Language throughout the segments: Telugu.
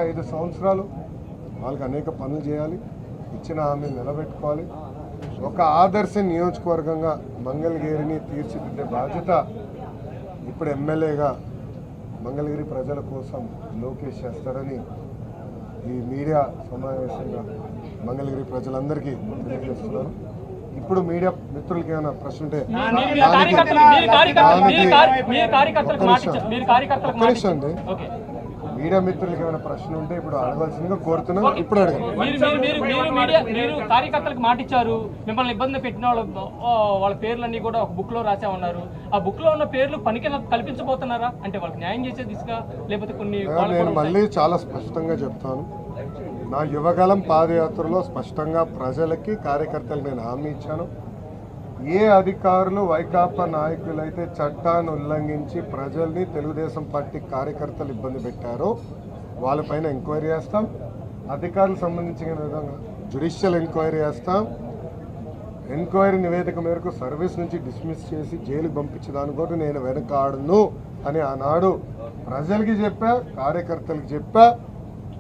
5 సంవత్సరాలు వాళ్ళకి అనేక పనులు చేయాలి, ఇచ్చిన హామీని నిలబెట్టుకోవాలి. ఒక ఆదర్శ నియోజకవర్గంగా మంగళగిరిని తీర్చిదిద్దే బాధ్యత ఇప్పుడు ఎమ్మెల్యేగా మంగళగిరి ప్రజల కోసం లోకేష్ చేస్తారని ఈ మీడియా సమావేశంగా మంగళగిరి ప్రజలందరికీ తెలియజేస్తున్నారు. ఇప్పుడు మీడియా మిత్రులకి ఏమైనా ప్రశ్న ఉంటే మీడియా మిత్రులకి ఏమైనా ప్రశ్న ఉంటే ఇప్పుడు అడగాల్సిందిగా కోరుతున్నాం. ఇప్పుడు మీరు కార్యకర్తలకు మాట ఇచ్చారు, మిమ్మల్ని ఇబ్బంది పెట్టిన వాళ్ళ పేర్లన్నీ కూడా ఒక బుక్ లో రాసామన్నారు. ఆ బుక్ లో ఉన్న పేర్లు పనికి కల్పించబోతున్నారా? అంటే వాళ్ళకి న్యాయం చేసే దిశగా లేకపోతే కొన్ని నేను మళ్ళీ చాలా స్పష్టంగా చెప్తాను. నా యువగలం పాదయాత్రలో స్పష్టంగా ప్రజలకి కార్యకర్తలకు నేను హామీ ఇచ్చాను. ఏ అధికారులు వైకాపా నాయకులైతే చట్టాన్ని ఉల్లంఘించి ప్రజల్ని తెలుగుదేశం పార్టీ కార్యకర్తలు ఇబ్బంది పెట్టారో వాళ్ళపైన ఎంక్వైరీ చేస్తాం. అధికారులకు సంబంధించిన విధంగా జ్యుడిషియల్ ఎంక్వైరీ చేస్తాం. ఎంక్వైరీ నివేదిక మేరకు సర్వీస్ నుంచి డిస్మిస్ చేసి జైలుకి పంపించడానికి కూడా నేను వెనకాడను అని ఆనాడు ప్రజలకి చెప్పా, కార్యకర్తలకు చెప్పా.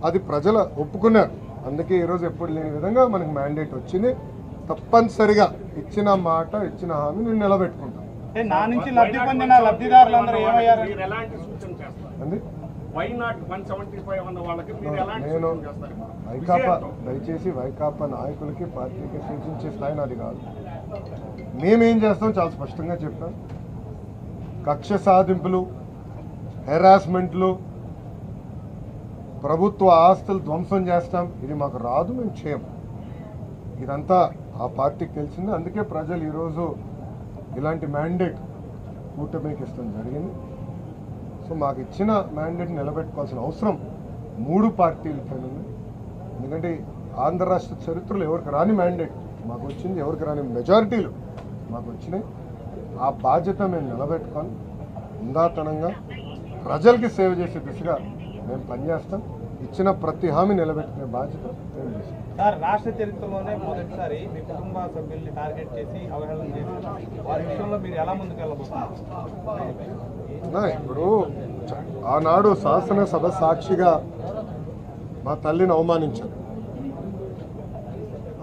అది ప్రజలు ఒప్పుకున్నారు. అందుకే ఈరోజు ఎప్పుడు లేని విధంగా మనకు మ్యాండేట్ వచ్చింది. తప్పనిసరిగా ఇచ్చిన మాట, ఇచ్చిన హామీ నేను నిలబెట్టుకుంటాను. నా నుంచి లబ్ధి పొందిన లబ్ధిదారులందరూ ఏమయ్యారు? నేను వైకాపా, దయచేసి వైకాపా నాయకులకి పార్టీకి సూచించే స్థాయి నాది కాదు. మేమేం చేస్తాం చాలా స్పష్టంగా చెప్పాం. కక్ష సాధింపులు, హెరాస్మెంట్లు, ప్రభుత్వ ఆస్తులు ధ్వంసం చేస్తాం, ఇది మాకు రాదు, మేము చేయం. ఇదంతా ఆ పార్టీకి తెలిసింది. అందుకే ప్రజలు ఈరోజు ఇలాంటి మ్యాండేట్ కూటమికి ఇష్టం జరిగింది. సో మాకు ఇచ్చిన మ్యాండేట్ నిలబెట్టుకోవాల్సిన అవసరం 3 పార్టీలపైన ఉంది. ఎందుకంటే ఆంధ్ర రాష్ట్ర చరిత్రలో ఎవరికి రాని మ్యాండేట్ మాకు వచ్చింది, ఎవరికి రాని మెజారిటీలు మాకు వచ్చినాయి. ఆ బాధ్యత మేము నిలబెట్టుకొని ఉందాతనంగా ప్రజలకి సేవ చేసే దిశగా మేము పనిచేస్తాం. ఇచ్చిన ప్రతి హామీ నిలబెట్టుకునే బాధ్యత మేము చేస్తాం. సార్, రాష్ట్ర చరిత్రలోనే మొదటిసారి మీ కుటుంబ సభ్యుల్ని టార్గెట్ చేసి అవహేళన చేసి వారి విషయంలో మీరు ఎలా ముందుకు వెళ్ళబోతున్నారు? ఇప్పుడు ఆనాడు శాసనసభ సాక్షిగా మా తల్లిని అవమానించారు.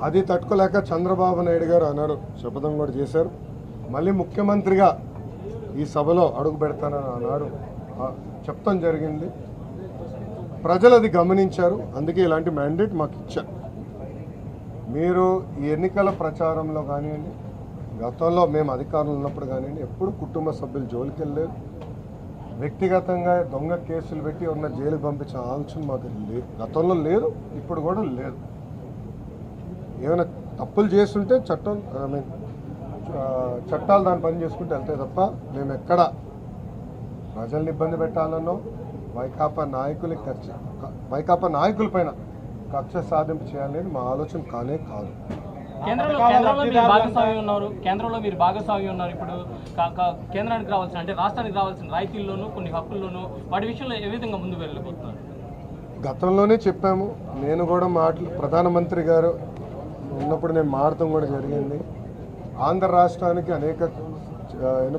అది తట్టుకోలేక చంద్రబాబు నాయుడు గారు ఆనాడు శపథం కూడా చేశారు. మళ్ళీ ముఖ్యమంత్రిగా ఈ సభలో అడుగు పెడతానని ఆనాడు చెప్తాం జరిగింది. ప్రజలు అది గమనించారు. అందుకే ఇలాంటి మ్యాండేట్ మాకు ఇచ్చారు. మీరు ఈ ఎన్నికల ప్రచారంలో కానివ్వండి, గతంలో మేము అధికారంలో ఉన్నప్పుడు కానివ్వండి, ఎప్పుడు కుటుంబ సభ్యులు జోలికి వెళ్ళలేదు. వ్యక్తిగతంగా దొంగ కేసులు పెట్టి ఉన్న జైలుకి పంపించిన ఆలోచన మాకు లేదు, గతంలో లేదు, ఇప్పుడు కూడా లేదు. ఏమైనా తప్పులు చేస్తుంటే చట్టాలు దాని పని చేసుకుంటూ వెళ్తాయి తప్ప మేము ఎక్కడ ప్రజల్ని ఇబ్బంది పెట్టాలనో వైకాపా నాయకుల పైన కక్ష సాధింపు చేయాలనేది మా ఆలోచన కానే కాదు. కేంద్రంలో మీరు భాగస్వామి ఉన్నారు. ఇప్పుడు కేంద్రానికి రావాల్సిన, అంటే రాష్ట్రానికి రావాల్సిన రాయితీల్లోనూ కొన్ని హక్కుల్లోనూ వాటి విషయంలో ఏ విధంగా ముందుకు వెళ్ళిపోతున్నారు? గతంలోనే చెప్పాము. నేను కూడా ప్రధానమంత్రి గారు ఉన్నప్పుడు నేను మారడం కూడా జరిగింది. ఆంధ్ర రాష్ట్రానికి అనేక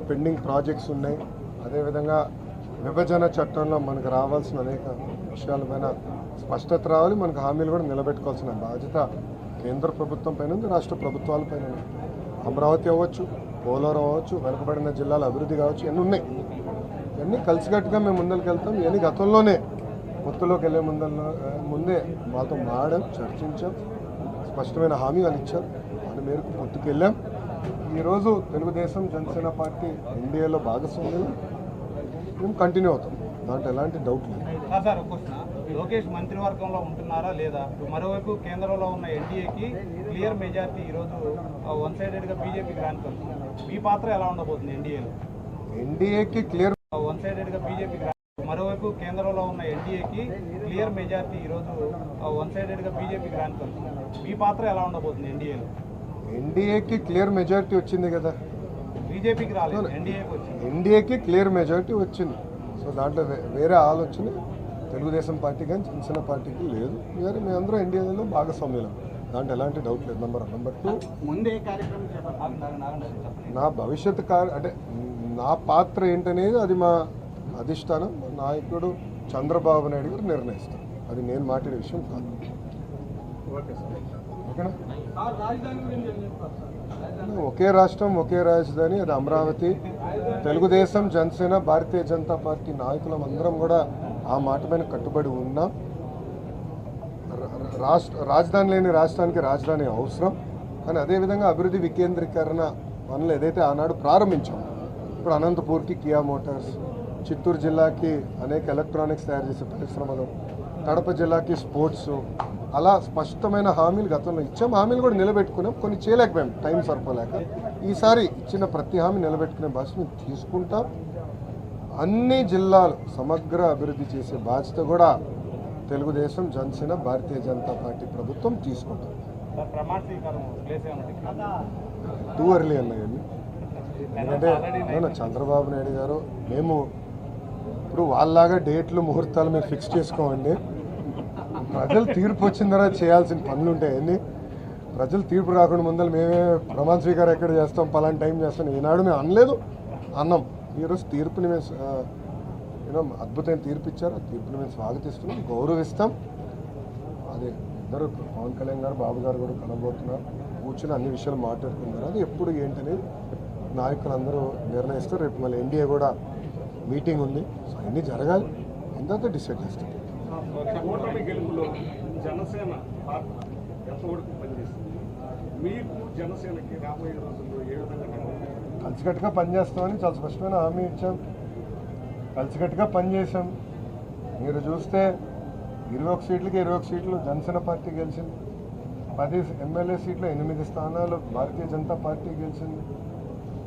పెండింగ్ ప్రాజెక్ట్స్ ఉన్నాయి. అదేవిధంగా విభజన చట్టంలో మనకు రావాల్సిన అనేక విషయాలపైన స్పష్టత రావాలి. మనకు హామీలు కూడా నిలబెట్టుకోవాల్సిన బాధ్యత కేంద్ర ప్రభుత్వం పైన ఉంది, రాష్ట్ర ప్రభుత్వాల పైన ఉంది. అమరావతి అవ్వచ్చు, పోలవరం అవ్వచ్చు, వెనుకబడిన జిల్లాల అభివృద్ధి కావచ్చు, ఇవన్నీ ఉన్నాయి. ఇవన్నీ కలిసికట్టుగా మేము ముందరికి వెళ్తాం. ఇవన్నీ గతంలోనే పొత్తులోకి వెళ్ళే ముందే వాళ్ళతో మాడాం, చర్చించాం, స్పష్టమైన హామీ వాళ్ళు ఇచ్చారు. దాని మేరకు పొత్తుకు వెళ్ళాం. ఈరోజు తెలుగుదేశం, జనసేన పార్టీ ఎన్డీఏలో భాగస్వామ్యం మేము కంటిన్యూ అవుతాం. దాంట్లో ఎలాంటి డౌట్ లేదు. సార్, లోకేష్ మంత్రివర్గంలో ఉంటున్నారా లేదా? మరోవైపు కేంద్రంలో ఉన్న ఎన్డీఏకి క్లియర్ మెజారిటీ ఈరోజు వన్ సైడెడ్గా బీజేపీకి రాని మీ పాత్ర ఎలా ఉండబోతుంది ఎన్డీఏలో? ఎన్డీఏకి క్లియర్ వన్ సైడెడ్గా బీజేపీకి మరోవైపు కేంద్రంలో ఉన్న ఎన్డీఏకి క్లియర్ మెజారిటీ ఈరోజు వన్ సైడెడ్గా బీజేపీకి రాని మీ పాత్ర ఎలా ఉండబోతుంది ఎన్డీఏలో? ఎన్డీఏకి క్లియర్ మెజారిటీ వచ్చింది కదా, బీజేపీకి రాలేదు, ఎన్డీఏకి క్లియర్ మెజారిటీ వచ్చింది. సో దాంట్లో వేరే ఆలోచన తెలుగుదేశం పార్టీ కానీ జనసేన పార్టీకి లేదు. వేరే మేమందరం ఎన్డీఏలో భాగస్వామ్యం, దాంట్లో ఎలాంటి డౌట్ లేదు. నెంబర్ 2 ముందే కార్యక్రమం నా భవిష్యత్ అంటే నా పాత్ర ఏంటనేది అది మా అధిష్టానం, నాయకుడు చంద్రబాబు నాయుడు గారు నిర్ణయిస్తారు. అది నేను మాట్లాడే విషయం కాదు. ఓకేనా? ఒకే రాష్ట్రం ఒకే రాజధాని, అది అమరావతి. తెలుగుదేశం, జనసేన, భారతీయ జనతా పార్టీ నాయకులం అందరం కూడా ఆ మాట పైన కట్టుబడి ఉన్నాం. రాజధాని లేని రాష్ట్రానికి రాజధాని అవసరం. కానీ అదేవిధంగా అభివృద్ధి వికేంద్రీకరణ పనులు ఏదైతే ఆనాడు ప్రారంభించాం, ఇప్పుడు అనంతపూర్కి కియా మోటార్స్, చిత్తూరు జిల్లాకి అనేక ఎలక్ట్రానిక్స్ తయారు చేసే పరిశ్రమలు, కడప జిల్లాకి స్పోర్ట్స్, అలా స్పష్టమైన హామీలు గతంలో ఇచ్చాం. హామీలు కూడా నిలబెట్టుకున్నాం, కొన్ని చేయలేకపోయాం టైం సరిపోలేక. ఈసారి ఇచ్చిన ప్రతి హామీ నిలబెట్టుకునే బాధ్యత మేము తీసుకుంటాం. అన్ని జిల్లాలు సమగ్ర అభివృద్ధి చేసే బాధ్యత కూడా తెలుగుదేశం, జనసేన, భారతీయ జనతా పార్టీ ప్రభుత్వం తీసుకుంటాం. ప్రమాణ స్వీకారం ప్లేస్ ఏమన్నా టూ ఎర్లీ అన్నాయండి. ఎందుకంటే చంద్రబాబు నాయుడు గారు, మేము ఇప్పుడు వాళ్ళలాగా డేట్లు ముహూర్తాలు మేము ఫిక్స్ చేసుకోమండి. ప్రజలు తీర్పు వచ్చిన తర్వాత చేయాల్సిన పనులు ఉంటాయండి. ప్రజలు తీర్పు రాకుండా ముందర మేమే ప్రమాణ స్వీకారం ఎక్కడ చేస్తాం, పలానా టైం చేస్తాం, ఈనాడు మేము అనలేదు, అన్నాం. ఈరోజు తీర్పుని మేము అద్భుతమైన తీర్పు ఇచ్చారు. ఆ తీర్పుని మేము స్వాగతిస్తున్నాం, గౌరవిస్తాం. అదే ఇద్దరు పవన్ కళ్యాణ్ గారు, బాబు గారు కూడా కలబోతున్నారు, కూర్చొని అన్ని విషయాలు మాట్లాడుతున్నారు. అది ఎప్పుడు ఏంటనేది నాయకులందరూ నిర్ణయిస్తారు. రేపు మళ్ళీ ఎన్డీఏ కూడా మీటింగ్ ఉంది. సో అన్నీ జరగాలి, ఎంత డిసైడ్ చేస్తారు. కూటమి గెలుపులో జనసేన పార్టీ ఎంతవరకు పనిచేస్తుంది? మీకు జనసేనకి రాబోయే రోజుల్లో ఏ విధంగా కలిసికట్టుగా పనిచేస్తామని చాలా స్పష్టమైన హామీ ఇచ్చాం. కలిసికట్టుగా పనిచేసాం. మీరు చూస్తే 21 సీట్లకి 21 సీట్లు జనసేన పార్టీ గెలిచింది. 10 ఎమ్మెల్యే సీట్లు 8 స్థానాలు భారతీయ జనతా పార్టీ గెలిచింది.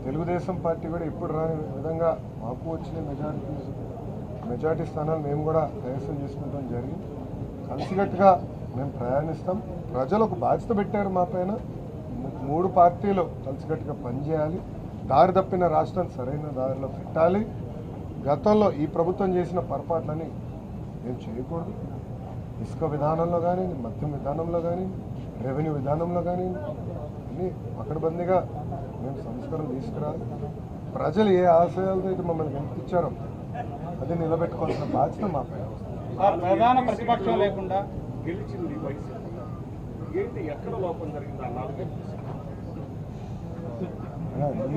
తెలుగుదేశం పార్టీ కూడా ఇప్పుడు రాని విధంగా మాకు వచ్చిన మెజారిటీ స్థానాలు మేము కూడా కైవసం చేసుకుంటాం జరిగింది. కలిసికట్టుగా మేము ప్రయాణిస్తాం. ప్రజలు ఒక బాధ్యత పెట్టారు మా పైన. 3 పార్టీలు కలిసికట్టుగా పనిచేయాలి. దారి తప్పిన రాష్ట్రాన్ని సరైన దారిలో పెట్టాలి. గతంలో ఈ ప్రభుత్వం చేసిన పొరపాట్లని మేము చేయకూడదు. ఇసుక విధానంలో కానీ, మద్యం విధానంలో కానీ, రెవెన్యూ విధానంలో కానీ అన్నీ పకడ్బందీగా మేము సంస్కరణ తీసుకురాలి. ప్రజలు ఏ ఆశయాలతో అయితే మమ్మల్ని గెలిపించారో అది నిలబెట్టుకోవాల్సిన బాధ్యత మా పైన. ప్రధాన ప్రతిపక్షం లేకుండా గెలిచింది వైసీపీ, ఏంటి ఎక్కడ లోపం జరిగింది? ఆ 4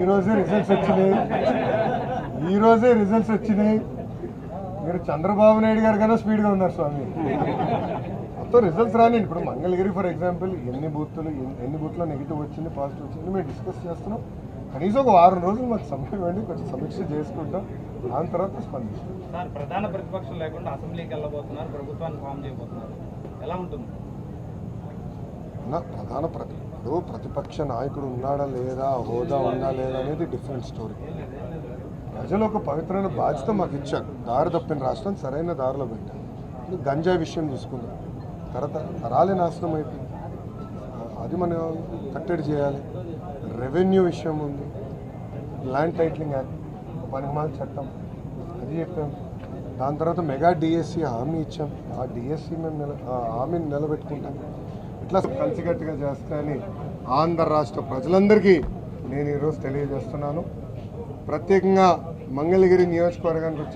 ఈరోజే రిజల్ట్స్ వచ్చినాయి. మీరు చంద్రబాబు నాయుడు గారు కన్నా స్పీడ్గా ఉన్నారు స్వామి. మొత్తం రిజల్ట్స్ రానివ్వండి. ఇప్పుడు మంగళగిరి ఫర్ ఎగ్జాంపుల్ ఎన్ని బూత్లో నెగిటివ్ వచ్చింది, పాజిటివ్ వచ్చింది మేము డిస్కస్ చేస్తున్నాం. కనీసం ఒక 6 రోజులు మాకు సమయం ఇవ్వండి, కొంచెం సమీక్ష చేసుకుంటాం. దాని తర్వాత స్పందిస్తాం. సార్, ప్రధాన ప్రతిపక్షం లేకుండా అసెంబ్లీకి వెళ్ళబోతున్నారు, ప్రభుత్వాన్ని ఫామ్ చేయబోతున్నారు, ఎలా ఉంటుంది? ప్రతిపక్ష నాయకుడు ఉన్నాడా లేదా, హోదా ఉందా లేదా అనేది డిఫరెంట్ స్టోరీ. ప్రజలు ఒక పవిత్రమైన బాధ్యత మాకు ఇచ్చారు. దారి తప్పిన రాష్ట్రం సరైన దారిలో పెట్టారు. గంజాయి విషయం తీసుకుందాం, తరాలే నాశనం అయిపోయింది, అది మనం కట్టడి చేయాలి. రెవెన్యూ విషయం ఉంది, ల్యాండ్ టైటిలింగ్ యాక్ట్, పనిమాల చట్టం, అది చెప్పాం. దాని తర్వాత మెగా డిఎస్సి హామీ ఇచ్చాం. ఆ డిఎస్సి మేము హామీని నిలబెట్టుకుంటాం. ఇట్లా కలిసికట్టుగా చేస్తాయని ఆంధ్ర రాష్ట్ర ప్రజలందరికీ నేను ఈరోజు తెలియజేస్తున్నాను. ప్రత్యేకంగా మంగళగిరి నియోజకవర్గానికి వచ్చే